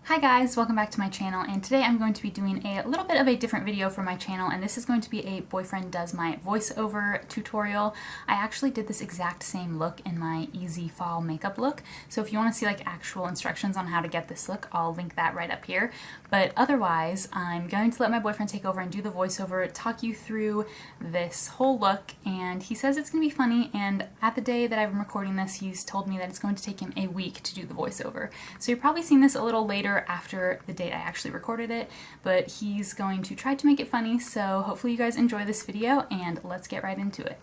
Hi guys, welcome back to my channel, and today I'm going to be doing a little bit of a different video for my channel, and this is going to be a boyfriend does my voiceover tutorial. I actually did this exact same look in my easy fall makeup look, so if you want to see like actual instructions on how to get this look, I'll link that right up here. But otherwise, I'm going to let my boyfriend take over and do the voiceover, talk you through this whole look, and he says it's going to be funny, and at the day that I'm recording this, he's told me that it's going to take him a week to do the voiceover. So you're probably seeing this a little later after the date I actually recorded it, but he's going to try to make it funny, so hopefully you guys enjoy this video, and let's get right into it.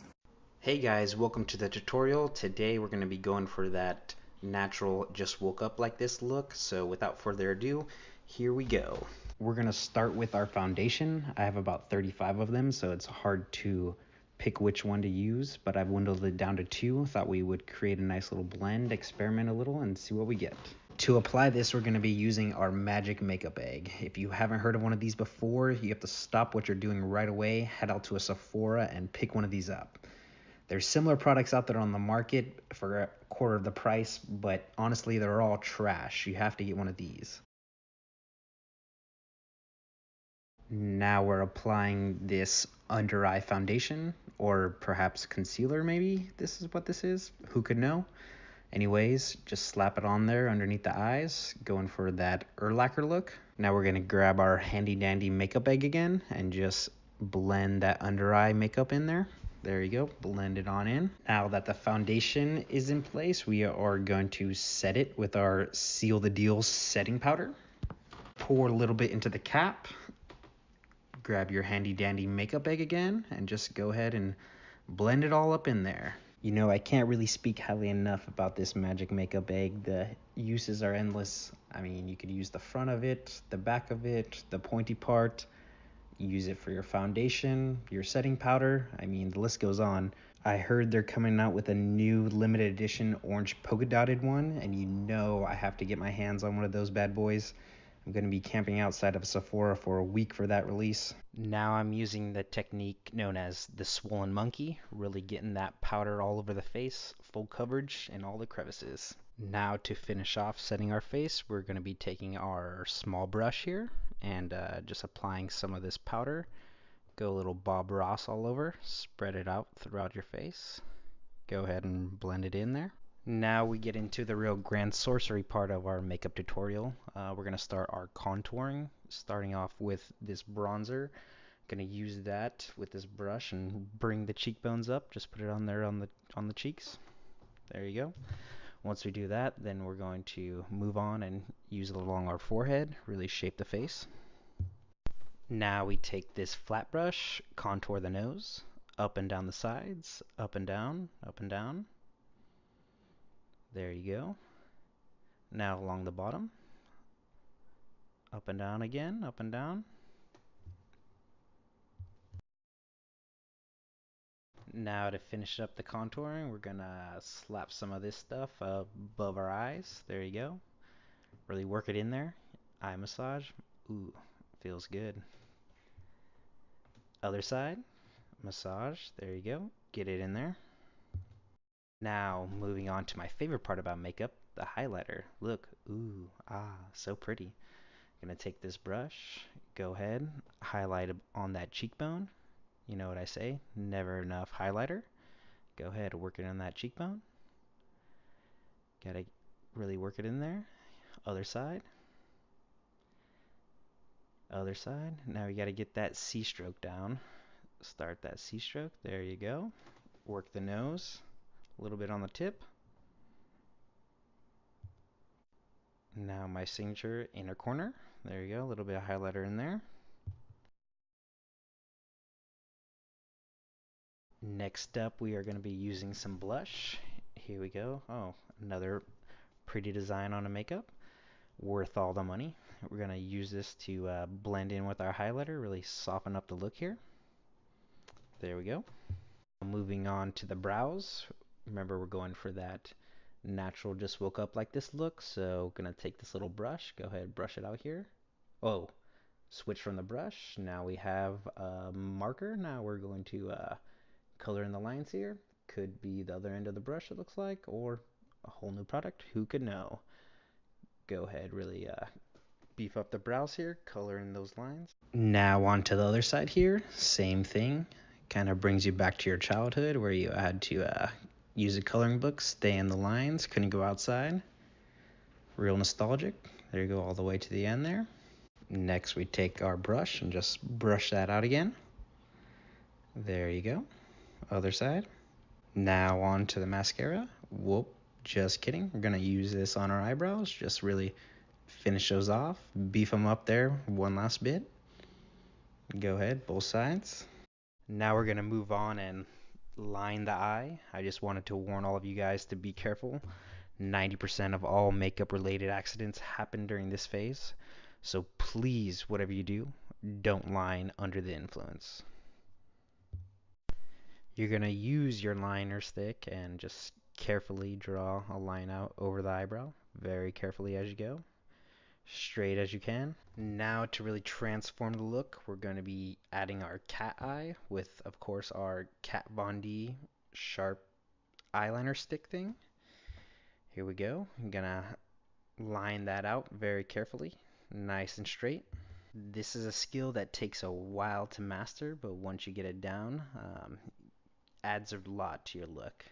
Hey guys, welcome to the tutorial. Today we're going to be going for that natural just woke up like this look, so without further ado, here we go. We're going to start with our foundation. I have about 35 of them, so it's hard to pick which one to use, but I've dwindled it down to 2. Thought we would create a nice little blend, experiment a little, and see what we get. To apply this, we're going to be using our magic makeup egg. If you haven't heard of one of these before, you have to stop what you're doing right away, head out to a Sephora, and pick one of these up. There's similar products out there on the market for a quarter of the price, but honestly, they're all trash. You have to get one of these. Now we're applying this under eye foundation, or perhaps concealer maybe. This is what this is. Who could know? Anyways, just slap it on there underneath the eyes, going for that lacquer look. Now we're going to grab our handy dandy makeup egg again and just blend that under eye makeup in there. There you go, blend it on in. Now that the foundation is in place, we are going to set it with our Seal the Deal setting powder. Pour a little bit into the cap. Grab your handy dandy makeup egg again and just go ahead and blend it all up in there. You know, I can't really speak highly enough about this magic makeup egg. The uses are endless. I mean, you could use the front of it, the back of it, the pointy part. Use it for your foundation, your setting powder. I mean, the list goes on. I heard they're coming out with a new limited edition orange polka dotted one, and you know I have to get my hands on one of those bad boys. I'm going to be camping outside of Sephora for a week for that release. Now I'm using the technique known as the swollen monkey, really getting that powder all over the face, full coverage in all the crevices. Now to finish off setting our face, we're going to be taking our small brush here and just applying some of this powder. Go a little Bob Ross all over, spread it out throughout your face. Go ahead and blend it in there. Now we get into the real grand sorcery part of our makeup tutorial. We're going to start our contouring, starting off with this bronzer. Going to use that with this brush and bring the cheekbones up. Just put it on there on the cheeks. There you go. Once we do that, then we're going to move on and use it along our forehead, really shape the face. Now we take this flat brush, contour the nose, up and down the sides, up and down, up and down. There you go. Now along the bottom, up and down again, up and down. Now to finish up the contouring, we're gonna slap some of this stuff above our eyes. There you go. Really work it in there. Eye massage. Ooh, feels good. Other side, massage. There you go. Get it in there. Now moving on to my favorite part about makeup, the highlighter. Look, ooh, ah, so pretty. Gonna take this brush, go ahead, highlight on that cheekbone. You know what I say, never enough highlighter. Go ahead, work it on that cheekbone. Gotta really work it in there. Other side. Other side. Now you gotta get that C stroke down. Start that C stroke. There you go. Work the nose. A little bit on the tip. Now my signature inner corner. There you go. A little bit of highlighter in there. Next up, we are going to be using some blush. Here we go. Oh, another pretty design on a makeup. Worth all the money. We're going to use this to blend in with our highlighter, really soften up the look here. There we go. Moving on to the brows. Remember, we're going for that natural just woke up like this look. So going to take this little brush. Go ahead, brush it out here. Oh, switch from the brush. Now we have a marker. Now we're going to color in the lines here. Could be the other end of the brush, it looks like, or a whole new product. Who could know? Go ahead, really beef up the brows here, color in those lines. Now on to the other side here, same thing. Kind of brings you back to your childhood where you had to use a coloring book, stay in the lines, couldn't go outside. Real nostalgic. There you go, all the way to the end there. Next we take our brush and just brush that out again. There you go. Other side. Now on to the mascara. Whoop, just kidding. We're gonna use this on our eyebrows, just really finish those off, beef them up there one last bit. Go ahead, both sides. Now we're gonna move on and line the eye. I just wanted to warn all of you guys to be careful. 90% of all makeup related accidents happen during this phase. So please, whatever you do, don't line under the influence. You're going to use your liner stick and just carefully draw a line out over the eyebrow, very carefully as you go, straight as you can. Now to really transform the look, we're going to be adding our cat eye with, of course, our Kat Von D sharp eyeliner stick thing. Here we go. I'm going to line that out very carefully, nice and straight. This is a skill that takes a while to master, but once you get it down, adds a lot to your look.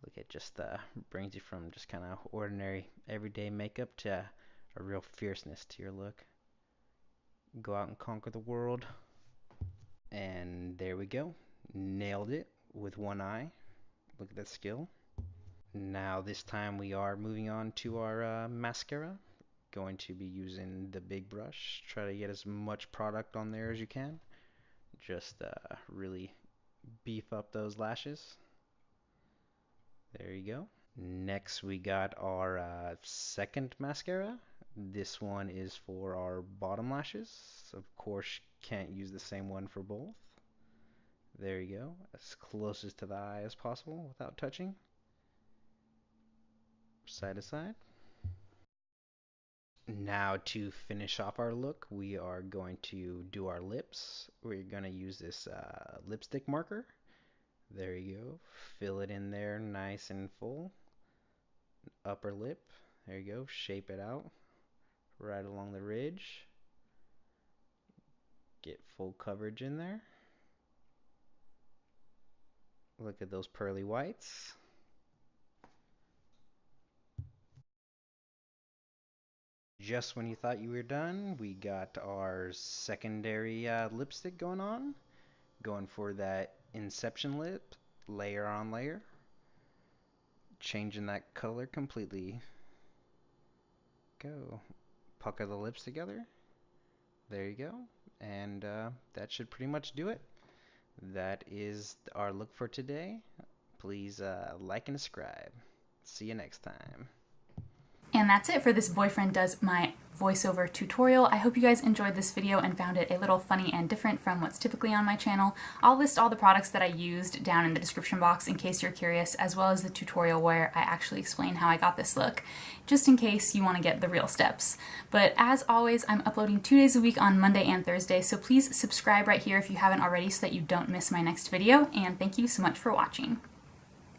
Look at just brings you from just kind of ordinary everyday makeup to a real fierceness to your look. Go out and conquer the world. And there we go. Nailed it with one eye. Look at that skill. Now this time we are moving on to our mascara. Going to be using the big brush. Try to get as much product on there as you can. Just really beef up those lashes. There you go. Next we got our second mascara. This one is for our bottom lashes. Of course, can't use the same one for both. There you go. As closest to the eye as possible without touching. Side to side. Now to finish off our look, we are going to do our lips. We're going to use this lipstick marker. There you go. Fill it in there nice and full. Upper lip. There you go. Shape it out right along the ridge. Get full coverage in there. Look at those pearly whites. Just when you thought you were done, we got our secondary lipstick going on. Going for that Inception lip, layer on layer. Changing that color completely. Go. Pucker the lips together. There you go. And that should pretty much do it. That is our look for today. Please like and subscribe. See you next time. And that's it for this Boyfriend Does My Voiceover tutorial. I hope you guys enjoyed this video and found it a little funny and different from what's typically on my channel. I'll list all the products that I used down in the description box in case you're curious, as well as the tutorial where I actually explain how I got this look, just in case you want to get the real steps. But as always, I'm uploading 2 days a week on Monday and Thursday, so please subscribe right here if you haven't already so that you don't miss my next video, and thank you so much for watching.